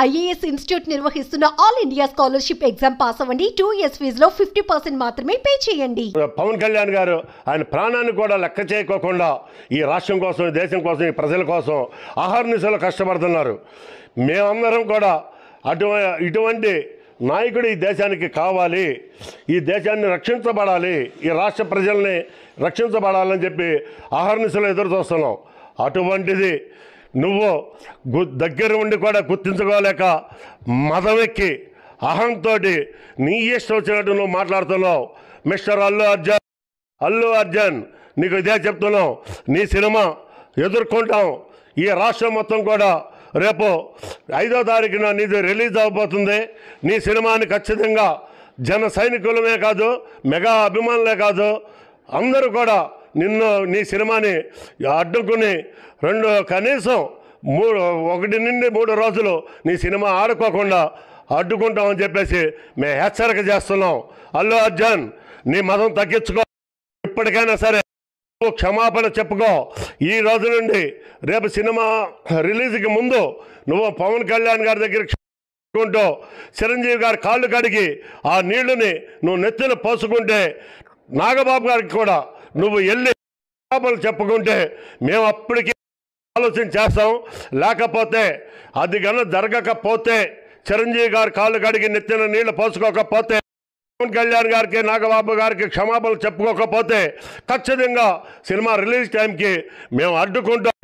IAS institute నిర్వహిస్తున్న all India scholarship exam pass అవ్వండి. 2 years ఫీజులో 50% మాత్రమే పే చేయండి. పవన్ కళ్యాణ్ గారు ఆయన ప్రాణాన్ని కూడా లెక్క చేయకోకుండా ఈ రాష్ట్రం కోసం, ఈ దేశం కోసం, ఈ ప్రజల కోసం అహర్నిశలు కష్టపడుతున్నారు. మేమందరం కూడా ఇటువంటి నాయకుడు ఈ దేశానికి కావాలి, ఈ దేశాన్ని రక్షించబడాలి, ఈ రాష్ట్ర ప్రజల్ని రక్షించబడాలని చెప్పి అహర్నిశలు ఎదురు చూస్తున్నాం. అటువంటిది నువ్వు దగ్గర ఉండి కూడా గుర్తించుకోలేక మదవెక్కి అహంతో నీ ఇష్టం వచ్చినట్టు నువ్వు మాట్లాడుతున్నావు. మిస్టర్ అల్లు అర్జున్ నీకు ఇదే చెప్తున్నావు, నీ సినిమా ఎదుర్కొంటాం. ఈ రాష్ట్రం మొత్తం కూడా రేపు 5వ తారీఖున నీది రిలీజ్ అవబోతుంది. నీ సినిమాని ఖచ్చితంగా జన సైనికులమే కాదు, మెగా అభిమానులే కాదు, అందరూ కూడా నీ సినిమాని అడ్డుకుని కనీసం 1 నుండి 3 రోజులు నీ సినిమా ఆడుకోకుండా అడ్డుకుంటామని చెప్పేసి మేము హెచ్చరిక చేస్తున్నాం. అల్లు అర్జున్ నీ మదం తగ్గించుకో, ఇప్పటికైనా సరే నువ్వు క్షమాపణ చెప్పుకో. ఈ రోజు నుండి రేపు సినిమా రిలీజ్కి ముందు నువ్వు పవన్ కళ్యాణ్ గారి దగ్గర క్షమాపణ చిరంజీవి గారి కాళ్ళు కడిగి ఆ నీళ్లని నువ్వు నెత్తిన పోసుకుంటే, నాగబాబు గారికి కూడా నువ్వు వెళ్ళి క్షమాపణ చెప్పుకుంటే మేము అప్పటికి ఆలోచన చేస్తాం. లేకపోతే అది కన్నా జరగకపోతే, చిరంజీవి గారి కాళ్ళు కడిగి నెత్తిన నీళ్లు పోసుకోకపోతే, పవన్ కళ్యాణ్ గారికి, నాగబాబు గారికి క్షమాపణలు చెప్పుకోకపోతే ఖచ్చితంగా సినిమా రిలీజ్ టైంకి మేము అడ్డుకుంటాం.